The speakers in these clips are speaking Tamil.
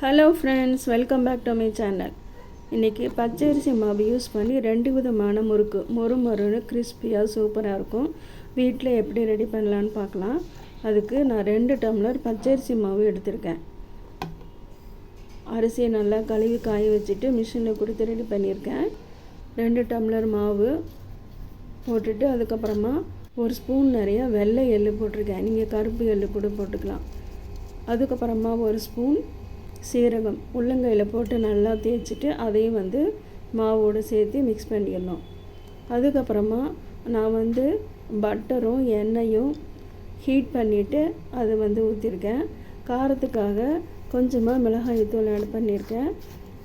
Hello friends, welcome back to my channel. இன்றைக்கி பச்சரிசி மாவு யூஸ் பண்ணி 2 விதமான முறுக்கு மொறுன்னு கிறிஸ்பியாக சூப்பராக இருக்கும். வீட்டில் எப்படி ரெடி பண்ணலான்னு பார்க்கலாம். அதுக்கு நான் 2 டம்ளர் பச்சரிசி மாவு எடுத்திருக்கேன். அரிசியை நல்லா கழுவி காய வச்சுட்டு மிஷினில் கொடுத்து ரெடி பண்ணியிருக்கேன். 2 டம்ளர் மாவு போட்டுட்டு அதுக்கப்புறமா 1 ஸ்பூன் நிறையா வெள்ளை எள்ளு போட்டிருக்கேன். நீங்கள் கருப்பு எள்ளு கூட போட்டுக்கலாம். அதுக்கப்புறமா 1 ஸ்பூன் சீரகம் உள்ளங்கையில் போட்டு நல்லா தேய்ச்சிட்டு அதையும் மாவோடு சேர்த்து மிக்ஸ் பண்ணிடணும். அதுக்கப்புறமா நான் பட்டரும் எண்ணெயும் ஹீட் பண்ணிவிட்டு அதை ஊற்றிருக்கேன். காரத்துக்காக கொஞ்சமாக மிளகாய்த்தூள் ஆட் பண்ணியிருக்கேன்.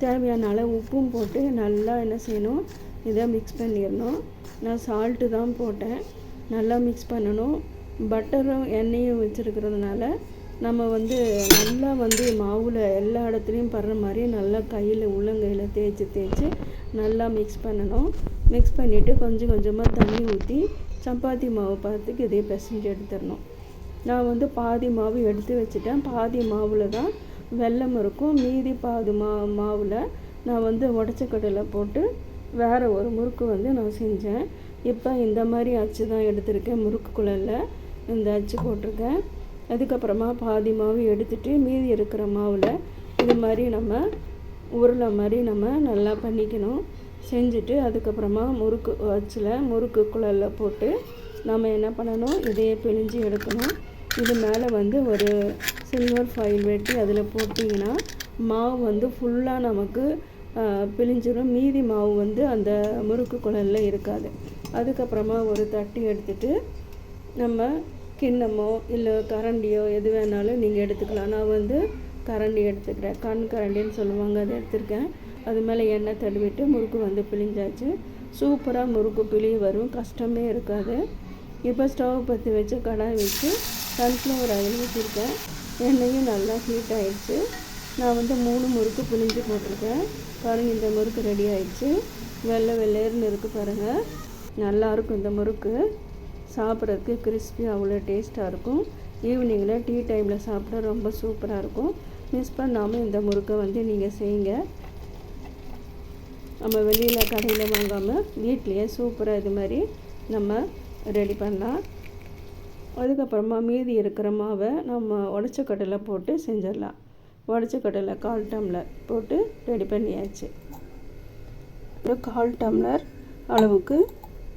தேவையான அளவு உப்பும் போட்டு நல்லா என்ன செய்யணும், இதை மிக்ஸ் பண்ணிடணும். நான் சால்ட்டு தான் போட்டேன். நல்லா மிக்ஸ் பண்ணணும். பட்டரும் எண்ணெயும் வச்சுருக்கிறதுனால நம்ம நல்லா மாவில் எல்லா இடத்துலையும் படுற மாதிரி நல்லா கையில் உள்ளங்கையில் தேய்ச்சி நல்லா மிக்ஸ் பண்ணணும். மிக்ஸ் பண்ணிவிட்டு கொஞ்சம் கொஞ்சமாக தண்ணி ஊற்றி சப்பாத்தி மாவு பார்த்துக்கு இதே பிசைஞ்சு எடுத்துடணும். நான் பாதி மாவு எடுத்து வச்சுட்டேன். பாதி மாவில் தான் வெல்லம் இருக்கும். மீதி பாதி மாவில் நான் உடச்ச கடலை போட்டு வேறு ஒரு முறுக்கு நான் செஞ்சேன். இப்போ இந்த மாதிரி அச்சு தான் எடுத்திருக்கேன். முறுக்கு குழலில் இந்த அச்சு போட்டிருக்கேன். அதுக்கப்புறமா பாதி மாவு எடுத்துகிட்டு மீதி இருக்கிற மாவில் இது மாதிரி நம்ம உருளை மாதிரி நம்ம நல்லா பண்ணிக்கணும். செஞ்சுட்டு அதுக்கப்புறமா முறுக்கு அச்சில் முறுக்கு குழலில் போட்டு நம்ம என்ன பண்ணணும், இதையே பிழிஞ்சு எடுக்கணும். இது மேலே ஒரு சில்வர் ஃபாயில் வெட்டி அதில் போட்டிங்கன்னா மாவு ஃபுல்லாக நமக்கு பிழிஞ்சிடும். மீதி மாவு அந்த முறுக்கு குழலில் இருக்காது. அதுக்கப்புறமா ஒரு தட்டி எடுத்துகிட்டு நம்ம கிண்ணமோ இல்லை கரண்டியோ எது வேணாலும் நீங்கள் எடுத்துக்கலாம். நான் கரண்டி எடுத்துக்கிறேன். கரண்டின்னு சொல்லுவாங்க, அதை எடுத்துருக்கேன். அது மேலே எண்ணெய் தடவிட்டு முறுக்கு பிழிஞ்சாச்சு. சூப்பராக முறுக்கு பிழிய வரும், கஷ்டமே இருக்காது. இப்போ ஸ்டவ் பற்றி வச்சு கடாய் வச்சு சன்ஃப்ளவர் ஆயில் வச்சுருக்கேன். எண்ணெயும் நல்லா ஹீட் ஆகிடுச்சு. நான் 3 முறுக்கு பிழிஞ்சு போட்டிருக்கேன். பாருங்கள், இந்த முறுக்கு ரெடி ஆகிடுச்சு. வெள்ளையர்னு இருக்குது பாருங்கள். நல்லாயிருக்கும் இந்த முறுக்கு. சாப்பிட்றதுக்கு கிறிஸ்பி அவ்வளோ டேஸ்ட்டாக இருக்கும். ஈவினிங்கில் டீ டைமில் சாப்பிட ரொம்ப சூப்பராக இருக்கும். மிஸ் பண்ணாமல் இந்த முறுக்கை நீங்கள் செய்யுங்க. நம்ம வெளியில் கடையில் வாங்காமல் வீட்லேயே சூப்பராக இது மாதிரி நம்ம ரெடி பண்ணலாம். அதுக்கப்புறமா மீதி இருக்கிற மாவை நம்ம உடச்ச கடலை போட்டு செஞ்சிடலாம். உடச்ச கடலை 1/4 டம்ளர் போட்டு ரெடி பண்ணியாச்சு. ஒரு 1/4 டம்ளர் அளவுக்கு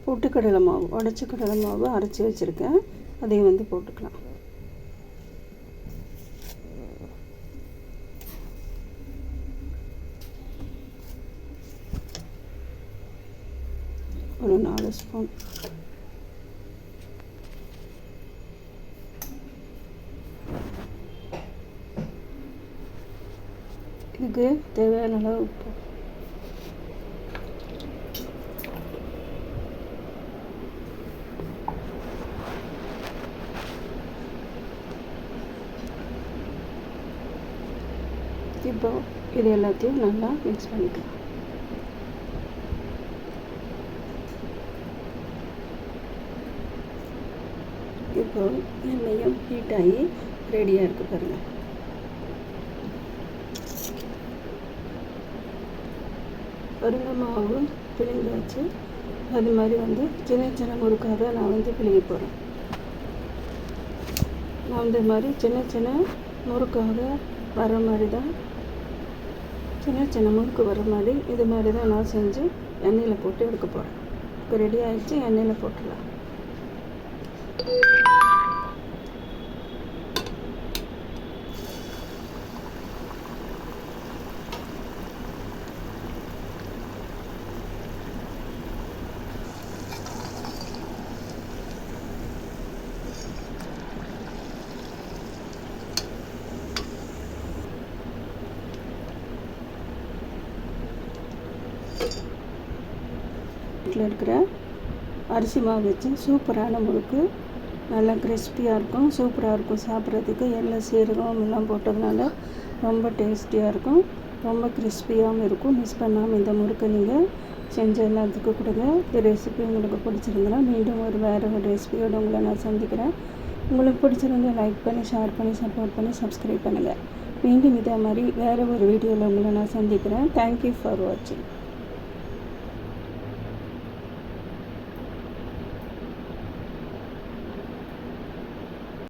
பொட்டுக்கடலை மாவு, உடச்ச கடலை மாவு அரைச்சி வச்சுருக்கேன். அதையும் போட்டுக்கலாம். ஒரு 4 ஸ்பூன். இதுக்கு தேவையான அளவு உப்பு. இப்போ இது எல்லாத்தையும் நல்லா மிக்ஸ் பண்ணிக்கலாம். இப்போ எண்ணெயும் ஹீட் ஆகி ரெடியாக இருக்குது பாருங்கள். பருங்க மாவு பிழிஞ்சாச்சு. அது மாதிரி சின்ன சின்ன முறுக்காக நான் பிழிய போகிறேன். நான் இது மாதிரி சின்ன சின்ன முறுக்காக வர மாதிரி தான், சின்ன முறுக்கு வர மாதிரி இது மாதிரி தான் நான் செஞ்சு எண்ணெயில் போட்டு எடுக்க போகிறேன். இப்போ ரெடி ஆகிடுச்சு. எண்ணெயில் போட்டுடலாம். வீட்டில் இருக்கிற அரிசி மாவு வச்சு சூப்பரான முறுக்கு, நல்லா கிறிஸ்பியாக இருக்கும், சூப்பராக இருக்கும் சாப்பிட்றதுக்கு. எல்லாம் சீரகம் எல்லாம் போட்டதுனால ரொம்ப டேஸ்டியாக இருக்கும், ரொம்ப கிறிஸ்பியாகவும் இருக்கும். மிஸ் பண்ணாமல் இந்த முறுக்கை நீங்கள் செஞ்ச எல்லாத்துக்கும் கொடுங்க. இந்த ரெசிபி உங்களுக்கு பிடிச்சிருந்தனா மீண்டும் வேறு ஒரு ரெசிபியோடு உங்களை நான் சந்திக்கிறேன். உங்களுக்கு பிடிச்சிருந்தா லைக் பண்ணி, ஷேர் பண்ணி, சப்போர்ட் பண்ணி, சப்ஸ்கிரைப் பண்ணுங்கள். மீண்டும் இதே மாதிரி வேறு ஒரு வீடியோவில் உங்களை நான் சந்திக்கிறேன். தேங்க்யூ ஃபார் வாட்சிங்.